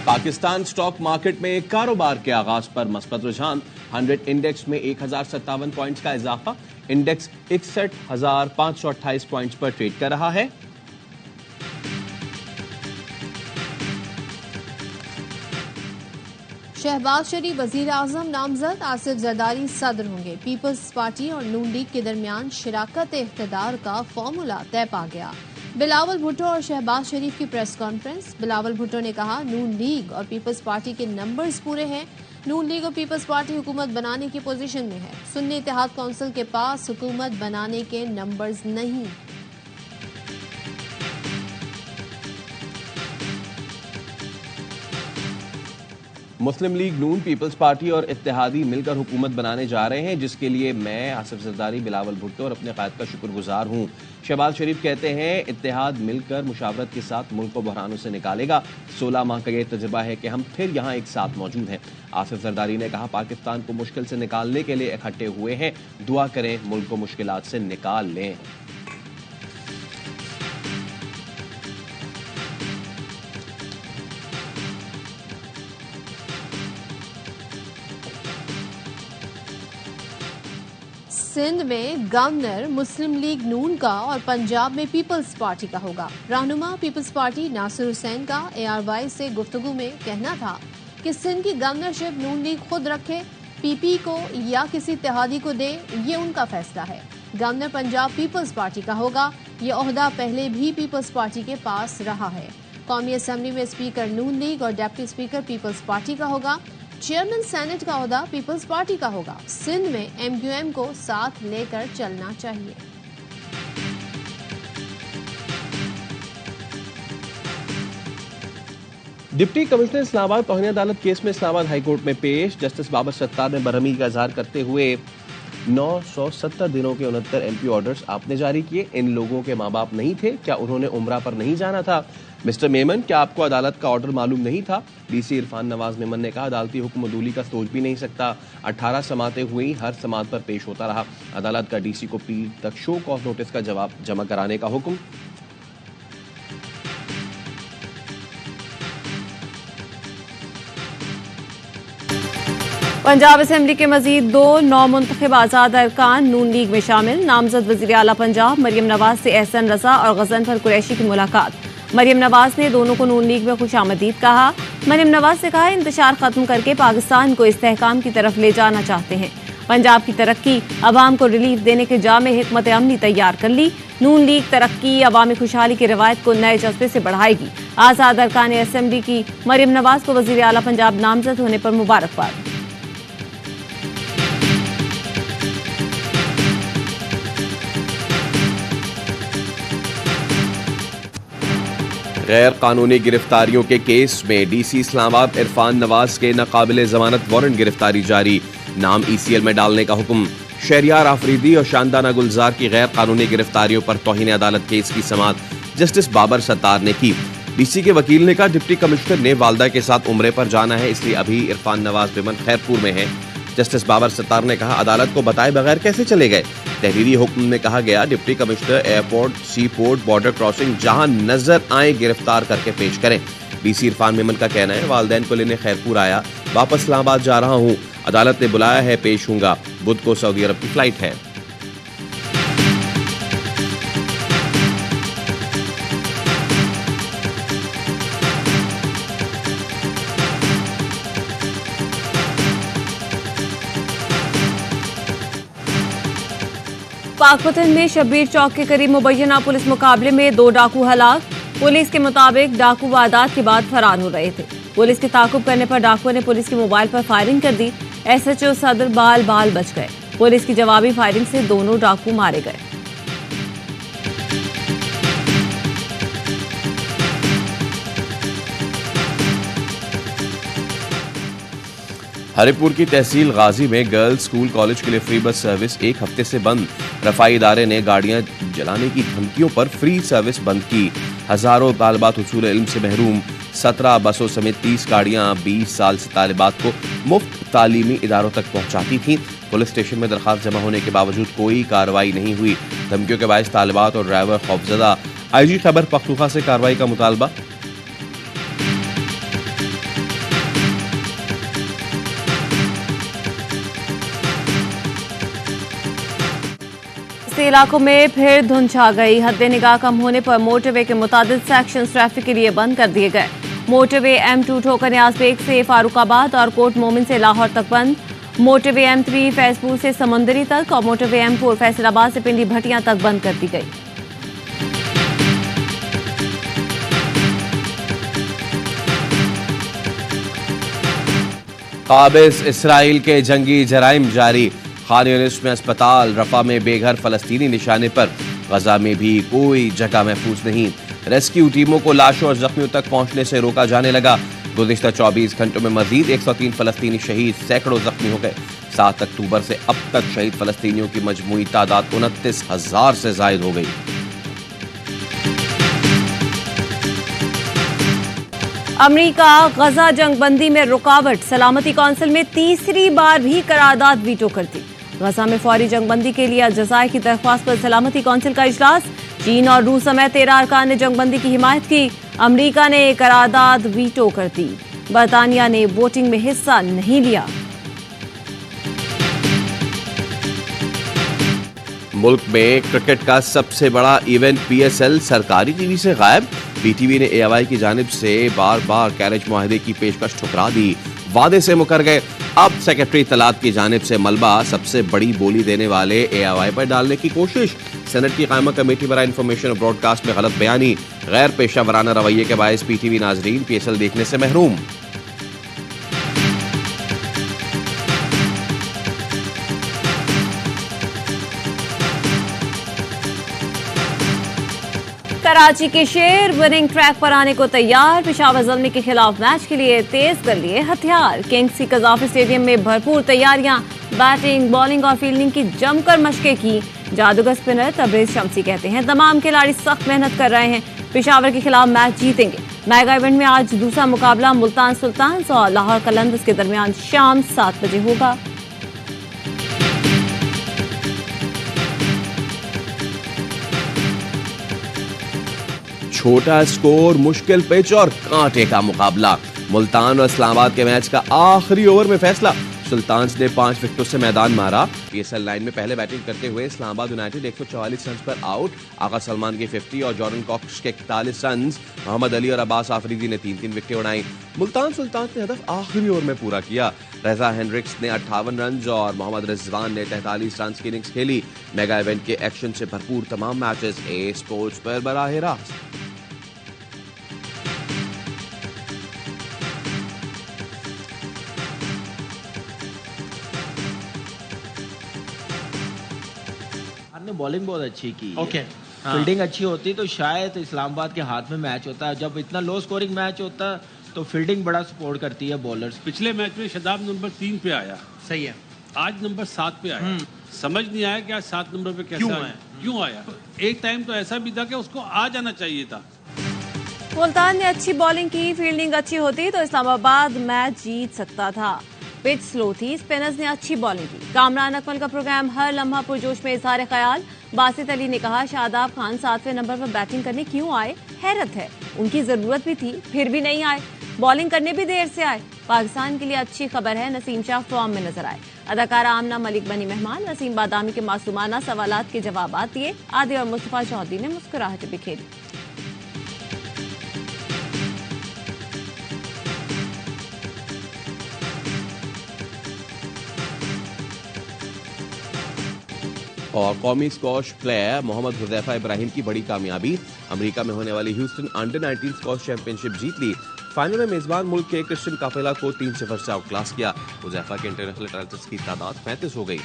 Pakistan stock market में कारोबार के आगाज पर मस्बत रुझान। 100 इंडेक्स में 1057 पॉइंट्स का इजाफा। इंडेक्स 61,528 पॉइंट्स पर ट्रेड कर रहा है। शहबाज शरीफ वजीर आजम नामजद, आसिफ जरदारी सदर होंगे। पीपल्स पार्टी और नून लीग के दरमियान शिराकत इख्तिदार का फॉर्मूला तय पा गया। बिलावल भुट्टो और शहबाज शरीफ की प्रेस कॉन्फ्रेंस। बिलावल भुट्टो ने कहा, नून लीग और पीपल्स पार्टी के नंबर्स पूरे हैं। नून लीग और पीपल्स पार्टी हुकूमत बनाने की पोजीशन में है। सुन्नी इत्तेहाद काउंसिल के पास हुकूमत बनाने के नंबर्स नहीं। मुस्लिम लीग नून, पीपल्स पार्टी और इत्तेहादी मिलकर हुकूमत बनाने जा रहे हैं, जिसके लिए मैं आसिफ जरदारी, बिलावल भुट्टो और अपने कायद का शुक्रगुजार हूं। शहबाज शरीफ कहते हैं, इत्तेहाद मिलकर मुशावरत के साथ मुल्क को बहरानों से निकालेगा। 16 माह का यह तजुर्बा है कि हम फिर यहां एक साथ मौजूद हैं। आसिफ जरदारी ने कहा, पाकिस्तान को मुश्किल से निकालने के लिए इकट्ठे हुए हैं। दुआ करें मुल्क को मुश्किलात से निकाल लें। सिंध में गवर्नर मुस्लिम लीग नून का और पंजाब में पीपल्स पार्टी का होगा। रहनुमा पीपल्स पार्टी नासिर हुसैन का ARY से गुफ्तगू में कहना था कि सिंध की गवर्नरशिप नून लीग खुद रखे, PP को या किसी इत्तेहादी को दे, ये उनका फैसला है। गवर्नर पंजाब पीपल्स पार्टी का होगा। ये ओहदा पहले भी पीपल्स पार्टी के पास रहा है। कौमी असम्बली में स्पीकर नून लीग और डिप्टी स्पीकर पीपल्स पार्टी का होगा। चेयरमैन सेनेट का ओहदा पीपल्स पार्टी का होगा। सिंध में MQM को साथ लेकर चलना चाहिए। डिप्टी कमिश्नर इस्लामाबाद तौहीन अदालत केस में इस्लामाबाद हाईकोर्ट में पेश। जस्टिस बाबर सत्तार ने बरहमी का इजहार करते हुए 970 दिनों के 69 MP ऑर्डर्स आपने जारी किए। इन लोगों के माँ बाप नहीं थे क्या? उन्होंने उम्रा पर नहीं जाना था? मिस्टर मेमन, क्या आपको अदालत का ऑर्डर मालूम नहीं था? DC इरफान नवाज मेमन ने कहा, अदालती हुक्म अदूली का सोच भी नहीं सकता। 18 समातें हुई, हर समात पर पेश होता रहा। अदालत का DC को पीर तक शो कॉज नोटिस का जवाब जमा कराने का हुक्म। पंजाब असेंबली के मजीद 2 नौमुंतखब आज़ाद अरकान नून लीग में शामिल। नामजद वज़ीर आला पंजाब मरियम नवाज से एहसन रजा और गज़नफर कुरैशी की मुलाकात। मरियम नवाज ने दोनों को नून लीग में खुशामदीद कहा। मरियम नवाज से कहा, इंतशार खत्म करके पाकिस्तान को इस्तेहकाम की तरफ ले जाना चाहते हैं। पंजाब की तरक्की, अवाम को रिलीफ देने के जामे हिकमत अमली तैयार कर ली। नून लीग तरक्की, अवामी खुशहाली की रवायत को नए जज्बे से बढ़ाएगी। आज़ाद अरकान असेंबली की मरियम नवाज को वज़ीर आला पंजाब नामजद होने पर मुबारकबाद। गैर कानूनी गिरफ्तारियों के केस में DC इस्लामाबाद इरफान नवाज के नाकाबिले जमानत वारंट गिरफ्तारी जारी। नाम ECL में डालने का हुक्म। शहरियार आफरीदी और शानदाना गुलजार की गैर कानूनी गिरफ्तारियों पर तौहीन अदालत केस की समाअत जस्टिस बाबर सत्तार ने की। DC के वकील ने कहा, डिप्टी कमिश्नर ने वालदा के साथ उम्रे पर जाना है, इसलिए अभी इरफान नवाज मेमन खैरपुर में है। जस्टिस बाबर सत्तार ने कहा, अदालत को बताए बगैर कैसे चले गए? तहरीरी हुक्म में कहा गया, डिप्टी कमिश्नर एयरपोर्ट, सी पोर्ट, बॉर्डर क्रॉसिंग जहां नजर आए गिरफ्तार करके पेश करें। DC इरफान मेमन का कहना है, वालदैन को लेने खैरपुर आया, वापस इस्लामाबाद जा रहा हूं, अदालत ने बुलाया है, पेश हूंगा। बुध को सऊदी अरब की फ्लाइट है। पाकपतन में शब्बीर चौक के करीब मुबैना पुलिस मुकाबले में 2 डाकू हलाक। पुलिस के मुताबिक डाकू वारदात के बाद फरार हो रहे थे। पुलिस के ताकुब करने पर डाकुओं ने पुलिस के मोबाइल पर फायरिंग कर दी। SHO सदर बाल बच गए। पुलिस की जवाबी फायरिंग से दोनों डाकू मारे गए। हरिपुर की तहसील गाजी में गर्ल्स स्कूल कॉलेज के लिए फ्री बस सर्विस 1 हफ्ते से बंद। रफाई इदारे ने गाड़ियां जलाने की धमकियों पर फ्री सर्विस बंद की। हजारों तालिबात हुसूल इल्म से महरूम। 17 बसों समेत 30 गाड़ियां 20 साल से तालिबात को मुफ्त तालीमी इदारों तक पहुंचाती थीं। पुलिस स्टेशन में दरखास्त जमा होने के बावजूद कोई कार्रवाई नहीं हुई। धमकियों के बायस तालिबात और ड्राइवर खौफजदा। IG खैबर पख्तूनख्वा से कार्रवाई का मुतालबा। इलाकों में फिर धुंध छा गई। हद्दे निगाह कम होने पर मोटरवे के मुताबिक सेक्शन ट्रैफिक के लिए बंद कर दिए गए। मोटरवे M2 ठोकर न्याज बेग से फारूकाबाद और कोट मोमिन से लाहौर तक बंद। मोटरवे M3 फैजपुर से समंदरी तक और मोटरवे M4 फैसलाबाद से पिंडी भटियां तक बंद कर दी गई। काबिज इसराइल के जंगी जराइम जारी। खान यूनिस में अस्पताल, रफा में बेघर फलस्तीनी निशाने पर। गजा में भी कोई जगह महफूज नहीं। रेस्क्यू टीमों को लाशों और जख्मियों तक पहुंचने से रोका जाने लगा। गुज़िश्ता 24 घंटों में मजीद 103 फलस्तीनी शहीद, सैकड़ों जख्मी हो गए। 7 अक्टूबर से अब तक शहीद फलस्तीनियों की मजमूई तादाद 29,000 से जायद हो गई। अमेरिका गजा जंगबंदी में रुकावट, सलामती कौंसिल में तीसरी बार भी करारदाद वीटो कर दी। गजा में फौरी जंगबंदी के लिए अलजज़ायर की दरख्वास्त पर सलामती कौंसिल का इजलास। चीन और रूस समेत 13 अरकान ने जंगबंदी की हिमायत की। अमेरिका ने करारदाद वीटो कर दी। बरतानिया ने वोटिंग में हिस्सा नहीं लिया। मुल्क में क्रिकेट का सबसे बड़ा इवेंट PSL सरकारी टीवी से गायब। PTV ने AIY की जानिब से बार बार कैरेज मुआहदे की पेशकश ठुकरा दी, वादे से मुकर गए। अब सेक्रेटरी तलात की जानिब से मलबा सबसे बड़ी बोली देने वाले AIY पर डालने की कोशिश। सेनेट की कायमा कमेटी बराए इंफॉर्मेशन और ब्रॉडकास्ट में गलत बयानी, गैर पेशा वराना रवैये के बायस PTV नाजरीन PSL देखने से महरूम। कराची के शेर विनिंग ट्रैक पर आने को तैयार। पेशावर ज़ल्मी के खिलाफ मैच के लिए तेज कर लिए हथियार। किंग्स की कजाफी स्टेडियम में भरपूर तैयारियां। बैटिंग, बॉलिंग और फील्डिंग की जमकर मशकें की। जादूगर स्पिनर तबरेज शम्सी कहते हैं तमाम खिलाड़ी सख्त मेहनत कर रहे हैं, पेशावर के खिलाफ मैच जीतेंगे। मेगा इवेंट में आज दूसरा मुकाबला मुल्तान सुल्तान्स और लाहौर कलंदर्स के दरमियान शाम 7 बजे होगा। छोटा स्कोर, मुश्किल पिच और कांटे का मुकाबला। मुल्तान और इस्लामाबाद के मैच का आखिरी ओवर में फैसला। सुल्तान्स ने 5 विकेटों से मैदान मारा। PSL लाइन में पहले बैटिंग करते हुए इस्लामाबाद यूनाइटेड 144 रन पर आउट। आगा सलमान के 50 और जॉर्डन कॉक्स के 41 रन। मोहम्मद अली और अब्बास आफरीदी ने 3-3 विकेटें उड़ाई। मुल्तान सुल्तान्स ने हदफ आखिरी ओवर में पूरा किया। रजा हेनरिक्स ने 58 रन और मोहम्मद रिजवान ने 43 रन की इनिंग्स खेली। मेगा इवेंट के एक्शन से भरपूर तमाम मैचेस ए स्पोर्ट्स पर बराह रास्त। ने बॉलिंग बहुत अच्छी की। ओके, फील्डिंग अच्छी होती तो शायद इस्लामाबाद के हाथ में मैच होता है। जब इतना लो स्कोरिंग मैच होता तो फील्डिंग बड़ा सपोर्ट करती है बॉलर्स। पिछले मैच में शदाब नंबर 3 पे आया, सही है, आज नंबर 7 पे आया। समझ नहीं आया कि आज 7 नंबर पे कैसे क्यों आया। एक टाइम तो ऐसा भी था कि उसको आ जाना चाहिए था। मुल्तान ने अच्छी बॉलिंग की, फील्डिंग अच्छी होती तो इस्लामाबाद मैच जीत सकता था। पिच स्लो थी, स्पिनर्स ने अच्छी बॉलिंग की। कामरान अकमल का प्रोग्राम हर लम्हा पुरजोश में इज़हार ख्याल। बासित अली ने कहा शादाब खान 7वें नंबर पर बैटिंग करने क्यों आए, हैरत है, उनकी जरूरत भी थी फिर भी नहीं आए, बॉलिंग करने भी देर से आए। पाकिस्तान के लिए अच्छी खबर है, नसीम शाह फॉर्म में नजर आए। अदाकारा आमना मलिक बनी मेहमान। नसीम बादामी के मासूमाना सवालात के जवाब दिए। आदि और मुस्तफा चौधरी ने मुस्कुराहट बिखेरी। और कौमी स्क्वॉश प्लेयर मोहम्मद हुज़ैफा इब्राहिम की बड़ी कामयाबी। अमेरिका में होने वाली ह्यूस्टन अंडर-19 स्क्वॉश चैंपियनशिप जीत ली। फाइनल में मेजबान मुल्क के क्रिश्चियन काफिला को 3-0 से आउट क्लास किया। हुज़ैफा के इंटरनेशनल टाइटल्स की तादाद 35 हो गई।